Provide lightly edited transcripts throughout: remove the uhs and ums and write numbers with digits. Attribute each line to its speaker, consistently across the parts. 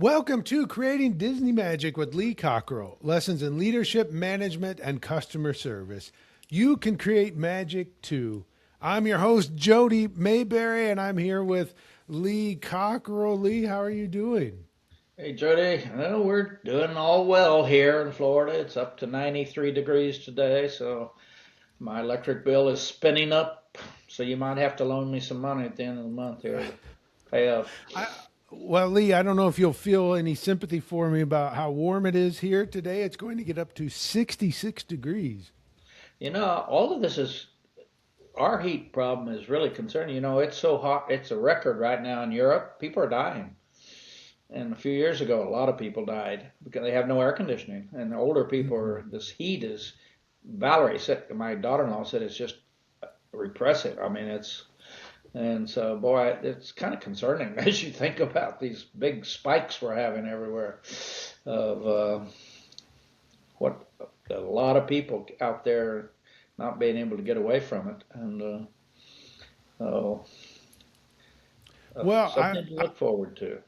Speaker 1: Welcome to Creating Disney Magic with Lee Cockerell. Lessons in leadership, management, and customer service. You can create magic too. I'm your host, Jody Mayberry, and I'm here with Lee Cockerell. Lee, how are you doing?
Speaker 2: Hey Jody, well, we're doing all well here in Florida. It's up to 93 degrees today, so my electric bill is spinning up. So you might have to loan me some money at the end of the month here to pay up.
Speaker 1: I, well, Lee, I don't know if you'll feel any sympathy for me about how warm it is here today. It's going to get up to 66 degrees.
Speaker 2: All of this is our heat problem is really concerning. It's so hot. It's a record right now in Europe. People are dying. And a few years ago, a lot of people died because they have no air conditioning. And the older people
Speaker 1: Mm-mm.
Speaker 2: are, this heat is, Valerie said, my daughter-in-law said it's just repressive. I mean, and so, boy, it's kind of concerning as you think about these big spikes we're having everywhere of what a lot of people out there not being able to get away from it. And oh,
Speaker 1: Well,
Speaker 2: something to look forward to.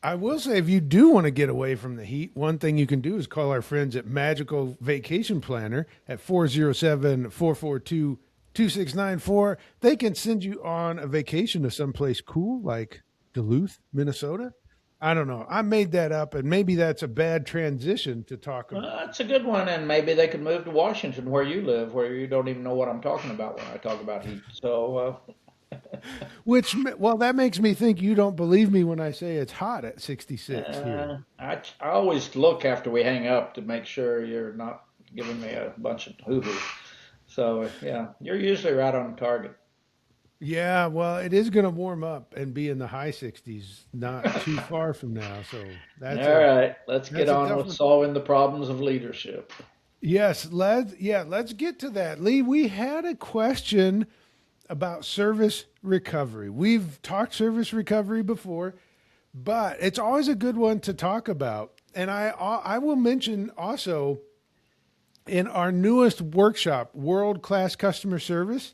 Speaker 1: I will say, if you do want to get away from the heat, one thing you can do is call our friends at Magical Vacation Planner at 407 442 2694. They can send you on a vacation to someplace cool like Duluth, Minnesota. I don't know. I made that up, and maybe that's a bad transition to talk
Speaker 2: Well,
Speaker 1: about.
Speaker 2: that's a good one, and maybe they could move to Washington where you live, where you don't even know what I'm talking about when I talk about heat. So,
Speaker 1: Well, that makes me think you don't believe me when I say it's hot at 66 here.
Speaker 2: I always look after we hang up to make sure you're not giving me a bunch of hoo-hoo. So, yeah, you're usually right on target.
Speaker 1: Yeah, well, it is going to warm up and be in the high 60s not too far from now. So
Speaker 2: All
Speaker 1: that's a
Speaker 2: right, let's get
Speaker 1: that's a
Speaker 2: on with
Speaker 1: definite.
Speaker 2: solving the problems of leadership.
Speaker 1: Yes, let's get to that. Lee, we had a question about service recovery. We've talked service recovery before, but it's always a good one to talk about. And I will mention also in our newest workshop, World Class Customer Service,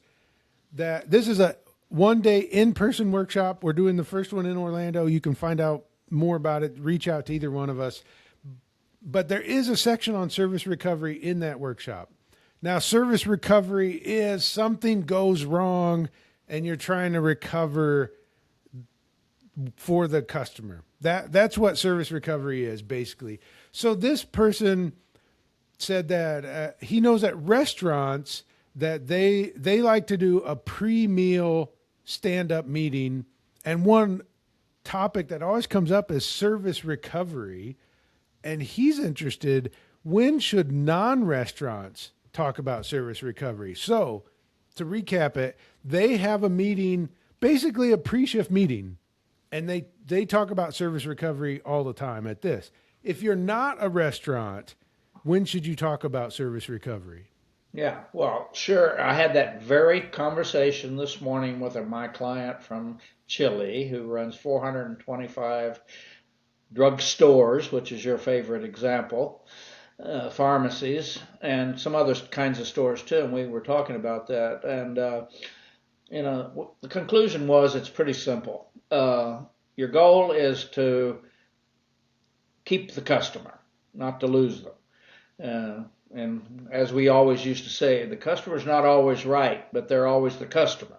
Speaker 1: that this is a 1 day in person workshop. We're doing the first one in Orlando. You can find out more about it. Reach out to either one of us. But there is a section on service recovery in that workshop. Now, service recovery is something goes wrong and you're trying to recover for the customer. That's what service recovery is basically. So this person said that he knows at restaurants that they like to do a pre-meal stand-up meeting, and one topic that always comes up is service recovery, and he's interested, when should non-restaurants talk about service recovery? So to recap it, they have a meeting, basically a pre-shift meeting, and they talk about service recovery all the time at this. If you're not a restaurant, when should you talk about service recovery?
Speaker 2: Yeah, well, sure. I had that very conversation this morning with my client from Chile who runs 425 drugstores, which is your favorite example, pharmacies, and some other kinds of stores too. And we were talking about that. And, the conclusion was it's pretty simple. Your goal is to keep the customer, not to lose them. And as we always used to say, the customer's not always right, but they're always the customer.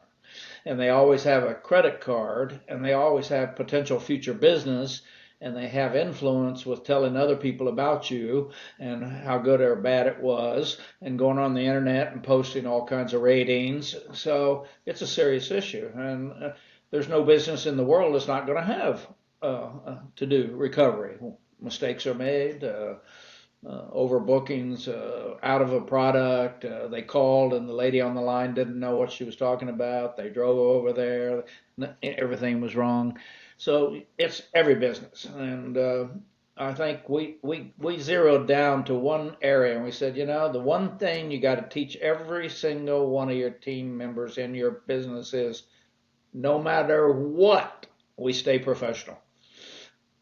Speaker 2: And they always have a credit card, and they always have potential future business, and they have influence with telling other people about you and how good or bad it was, and going on the internet and posting all kinds of ratings. So it's a serious issue, and there's no business in the world that's not going to have to do recovery. Mistakes are made. Overbookings out of a product. They called and the lady on the line didn't know what she was talking about. They drove over there. Everything was wrong. So it's every business. And I think we zeroed down to one area and we said, the one thing you got to teach every single one of your team members in your business is no matter what, we stay professional.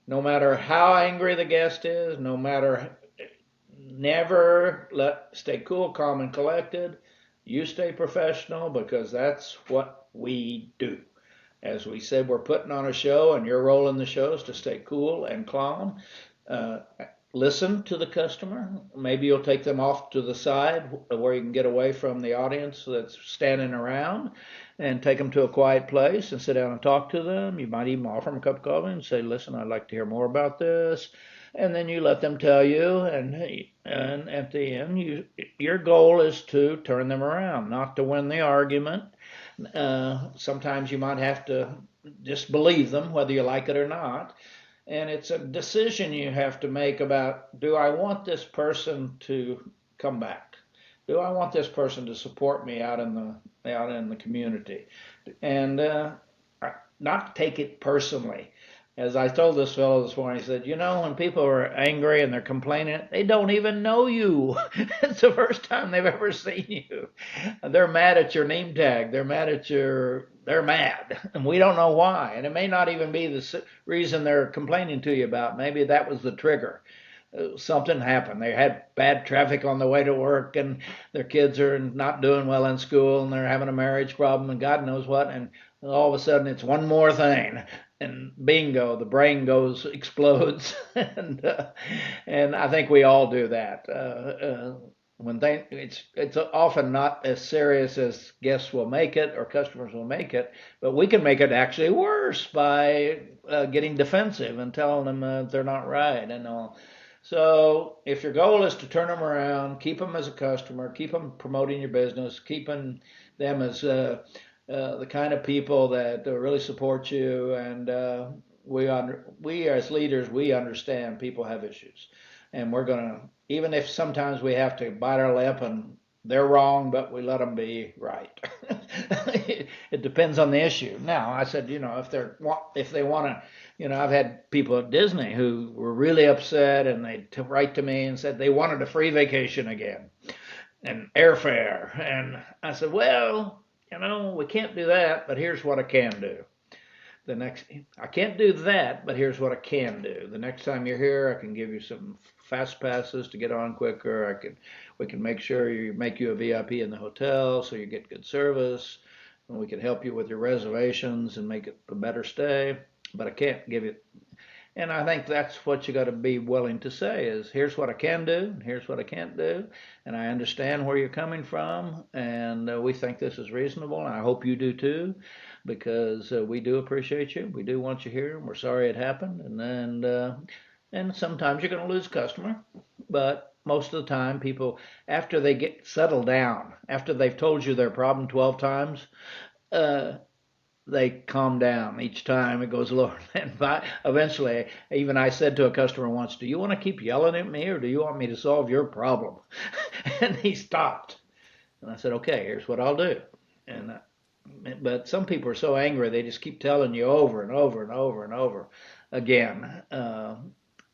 Speaker 2: No matter how angry the guest is, no matter never stay cool, calm, and collected. You stay professional because that's what we do. as we said, we're putting on a show, and your role in the show is to stay cool and calm. Uh, Listen to the customer. Maybe you'll take them off to the side where you can get away from the audience that's standing around, and take them to a quiet place and sit down and talk to them. You might even offer them a cup of coffee and say, listen, I'd like to hear more about this. And then you let them tell you, and at the end, your goal is to turn them around, not to win the argument. Sometimes you might have to just believe them, whether you like it or not. And it's a decision you have to make about, do I want this person to come back? Do I want this person to support me out in the community? And not take it personally. As I told this fellow this morning, he said, when people are angry and they're complaining, they don't even know you. It's the first time they've ever seen you. They're mad at your name tag. They're mad. And we don't know why. And it may not even be the reason they're complaining to you about. Maybe that was the trigger. Something happened. They had bad traffic on the way to work, and their kids are not doing well in school, and they're having a marriage problem, and God knows what. And all of a sudden, it's one more thing, and bingo, the brain explodes, and I think we all do that. It's often not as serious as guests will make it or customers will make it, but we can make it actually worse by getting defensive and telling them they're not right and all. So if your goal is to turn them around, keep them as a customer, keep them promoting your business, keeping them as the kind of people that really support you, and we as leaders, we understand people have issues, and we're gonna, even if sometimes we have to bite our lip and they're wrong, but we let them be right. It depends on the issue. Now, I said, if they want to. I've had people at Disney who were really upset, and they'd write to me and said they wanted a free vacation again and airfare. And I said, well, we can't do that, but here's what I can do. I can't do that, but here's what I can do. The next time you're here, I can give you some fast passes to get on quicker. We can make you a VIP in the hotel so you get good service, and we can help you with your reservations and make it a better stay. But I can't give you. And I think that's what you got to be willing to say is, here's what I can do, and here's what I can't do, and I understand where you're coming from, and we think this is reasonable, and I hope you do too, because we do appreciate you, we do want you here, and we're sorry it happened, and sometimes you're going to lose a customer, but most of the time people, after they get settled down, after they've told you their problem 12 times, they calm down each time. It goes lower. And eventually, even I said to a customer once, do you want to keep yelling at me, or do you want me to solve your problem? And he stopped. And I said, okay, here's what I'll do. But some people are so angry, they just keep telling you over and over and over and over again,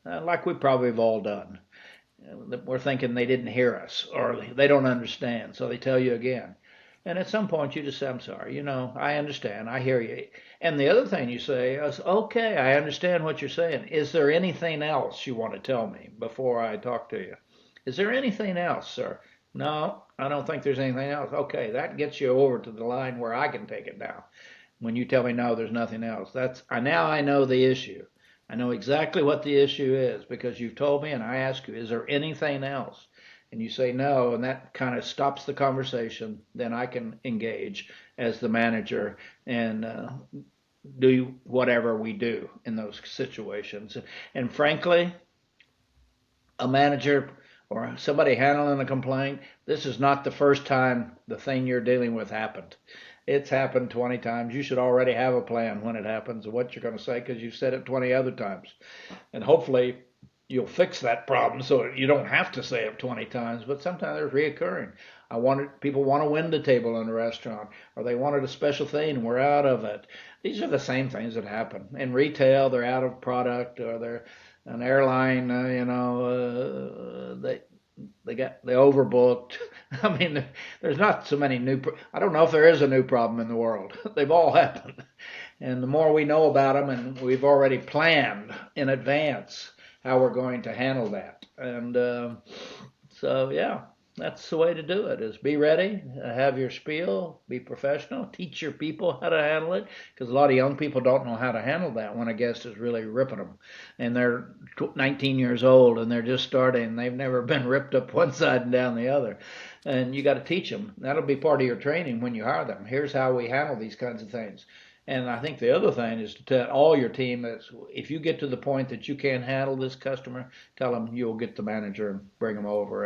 Speaker 2: like we probably have all done. We're thinking they didn't hear us, or they don't understand, so they tell you again. And at some point you just say, I'm sorry, I understand, I hear you. And the other thing you say is, okay, I understand what you're saying. Is there anything else you want to tell me before I talk to you? Is there anything else, sir? No, I don't think there's anything else. Okay, that gets you over to the line where I can take it now. When you tell me, no, there's nothing else. Now I know the issue. I know exactly what the issue is because you've told me, and I ask you, is there anything else? And you say no, and that kind of stops the conversation, then I can engage as the manager and do whatever we do in those situations. And frankly, a manager or somebody handling a complaint, this is not the first time the thing you're dealing with happened. It's happened 20 times. You should already have a plan when it happens of what you're going to say because you've said it 20 other times. And hopefully you'll fix that problem so you don't have to say it 20 times, but sometimes they're reoccurring. People want to win the table in a restaurant, or they wanted a special thing and we're out of it. These are the same things that happen. In retail, they're out of product, or they're an airline, they overbooked. I mean, there's not so many I don't know if there is a new problem in the world. They've all happened. And the more we know about them, and we've already planned in advance how we're going to handle that. And so, yeah, That's the way to do it. Is be ready, have your spiel, be professional, teach your people how to handle it, because a lot of young people don't know how to handle that when a guest is really ripping them, and they're 19 years old and they're just starting. They've never been ripped up one side and down the other, and you got to teach them. That'll be part of your training when you hire them. Here's how we handle these kinds of things. And I think the other thing is to tell all your team that if you get to the point that you can't handle this customer, tell them you'll get the manager and bring them over,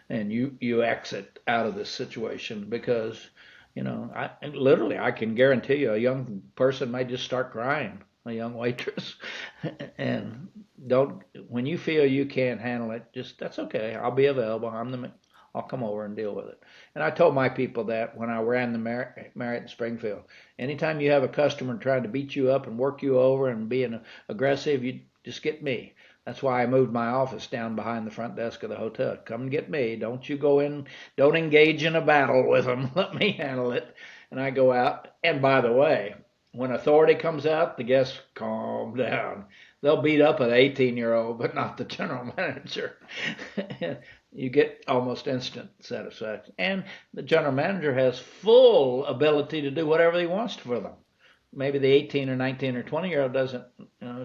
Speaker 2: and you exit out of this situation, because I literally, I can guarantee you a young person may just start crying, a young waitress. And don't, when you feel you can't handle it, just, that's okay, I'll be available, I'll come over and deal with it. And I told my people that when I ran the Marriott in Springfield, anytime you have a customer trying to beat you up and work you over and being aggressive, you just get me. That's why I moved my office down behind the front desk of the hotel. Come and get me. Don't you go in, don't engage in a battle with them. Let me handle it. And I go out. And by the way, when authority comes out, the guests calm down. They'll beat up an 18-year-old, but not the general manager. You get almost instant satisfaction. And the general manager has full ability to do whatever he wants for them. Maybe the 18 or 19 or 20-year-old doesn't,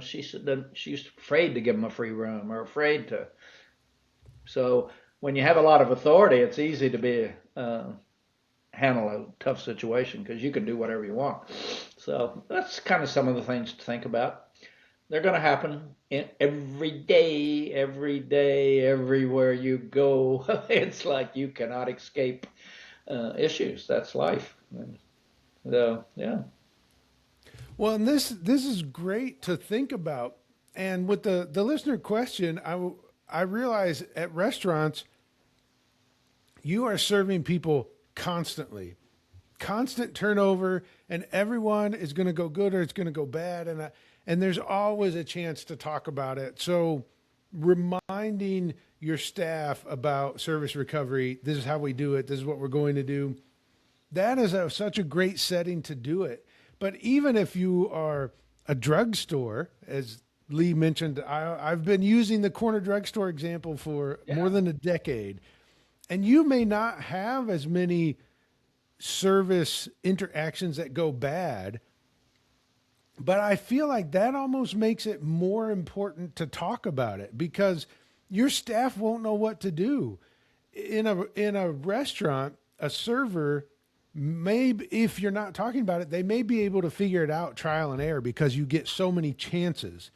Speaker 2: she's afraid to give them a free room, or afraid to. So when you have a lot of authority, it's easy to be handle a tough situation, because you can do whatever you want. So that's kind of some of the things to think about. They're going to happen every day, everywhere you go. It's like you cannot escape issues. That's life. So yeah.
Speaker 1: Well, and this is great to think about. And with the listener question, I realize at restaurants you are serving people constantly, constant turnover, and everyone is going to go good or it's going to go bad, and there's always a chance to talk about it. So reminding your staff about service recovery, this is how we do it, this is what we're going to do. That is such a great setting to do it. But even if you are a drugstore, as Lee mentioned, I've been using the corner drugstore example for more
Speaker 2: Yeah.
Speaker 1: than a decade, and you may not have as many service interactions that go bad, but I feel like that almost makes it more important to talk about it, because your staff won't know what to do. In a restaurant, a server may, if you're not talking about it, they may be able to figure it out trial and error, because you get so many chances.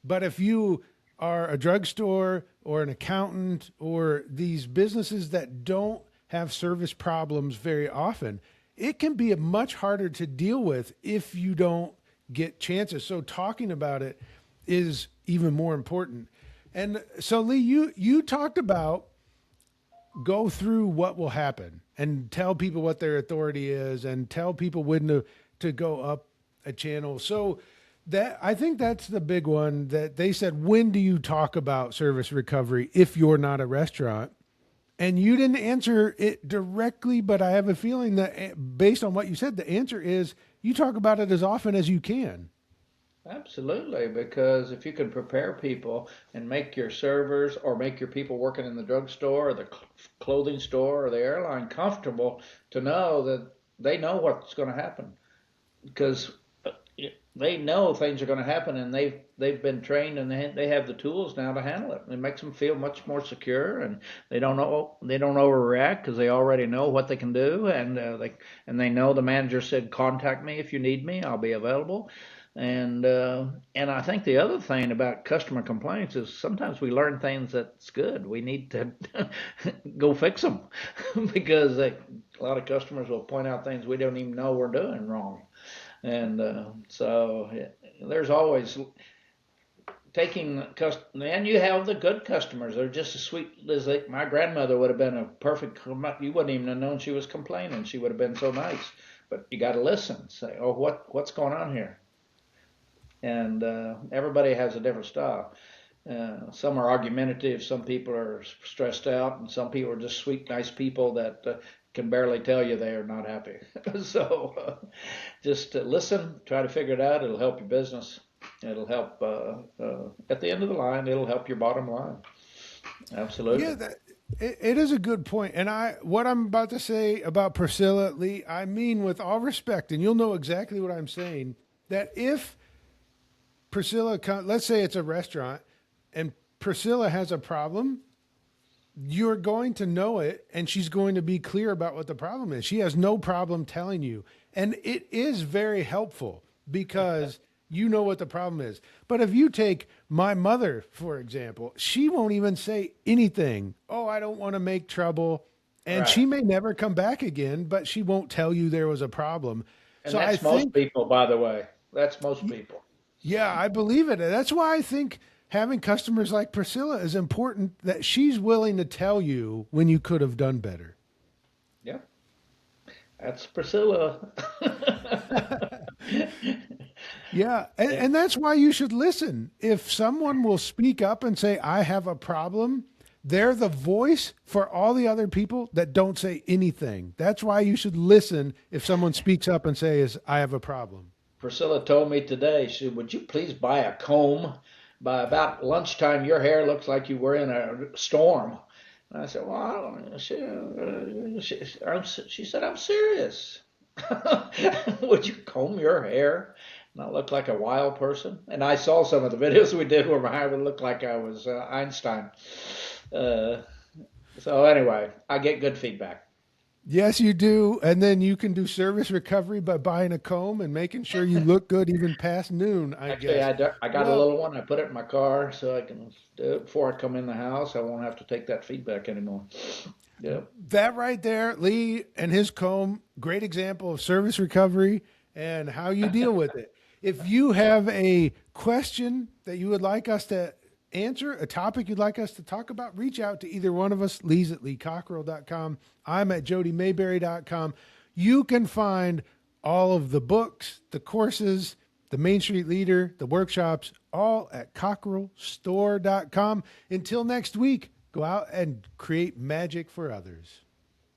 Speaker 1: But if you are a drugstore or an accountant or these businesses that don't have service problems very often, it can be much harder to deal with if you don't get chances. So talking about it is even more important. And so Lee, you talked about go through what will happen and tell people what their authority is and tell people when to go up a channel. So that, I think that's the big one that they said, when do you talk about service recovery if you're not a restaurant? And you didn't answer it directly, but I have a feeling that based on what you said, the answer is you talk about it as often as you can.
Speaker 2: Absolutely, because if you can prepare people and make your servers or make your people working in the drugstore or the clothing store or the airline comfortable to know that they know what's going to happen, because they know things are going to happen, and they've been trained, and they have the tools now to handle it. It makes them feel much more secure, and they don't overreact, because they already know what they can do, and they know the manager said, contact me if you need me, I'll be available. And I think the other thing about customer complaints is sometimes we learn things that's good. We need to go fix them, because a lot of customers will point out things we don't even know we're doing wrong. And so there's always taking and you have the good customers. They're just as sweet as my grandmother would have been a perfect. You wouldn't even have known she was complaining. She would have been so nice. But you got to listen. Say, oh, what's going on here? And everybody has a different style. Some are argumentative, some people are stressed out, and some people are just sweet, nice people that can barely tell you they are not happy. So just listen, try to figure it out. It'll help your business. It'll help at the end of the line. It'll help your bottom line.
Speaker 1: Yeah,
Speaker 2: Absolutely.
Speaker 1: It is a good point. And what I'm about to say about Priscilla Lee, I mean with all respect, and you'll know exactly what I'm saying, that if Priscilla, let's say it's a restaurant and Priscilla has a problem, you're going to know it and she's going to be clear about what the problem is. She has no problem telling you. And it is very helpful because you know what the problem is. But if you take my mother, for example, she won't even say anything. Oh, I don't want to make trouble. And
Speaker 2: Right.
Speaker 1: she may never come back again, but she won't tell you there was a problem.
Speaker 2: And
Speaker 1: So I
Speaker 2: that's most
Speaker 1: think,
Speaker 2: people, by the way. That's most people.
Speaker 1: yeah, I believe it. And that's why I think having customers like Priscilla is important, that she's willing to tell you when you could have done better.
Speaker 2: Yeah. That's Priscilla.
Speaker 1: Yeah.
Speaker 2: Yeah.
Speaker 1: And that's why you should listen. If someone will speak up and say, I have a problem, they're the voice for all the other people that don't say anything. That's why you should listen if someone speaks up and says, I have a problem.
Speaker 2: Priscilla told me today, she said, would you please buy a comb? By about lunchtime, your hair looks like you were in a storm. And I said, well, I don't, she said, I'm serious. Would you comb your hair? Not look like a wild person? And I saw some of the videos we did where my hair would look like I was Einstein. Uh, so anyway, I get good feedback.
Speaker 1: Yes, you do. And then you can do service recovery by buying a comb and making sure you look good even past noon, I
Speaker 2: Actually,
Speaker 1: guess.
Speaker 2: I got a
Speaker 1: Well,
Speaker 2: little one. I put it in my car so I can do it before I come in the house. I won't have to take that feedback anymore. Yeah.
Speaker 1: that right there, Lee and his comb, great example of service recovery and how you deal with it. If you have a question that you would like us to answer, a topic you'd like us to talk about, reach out to either one of us. Lee's at leecockerell.com. I'm at jodymayberry.com. You can find all of the books, the courses, the Main Street Leader, the workshops, all at cockerellstore.com. Until next week, go out and create magic for others.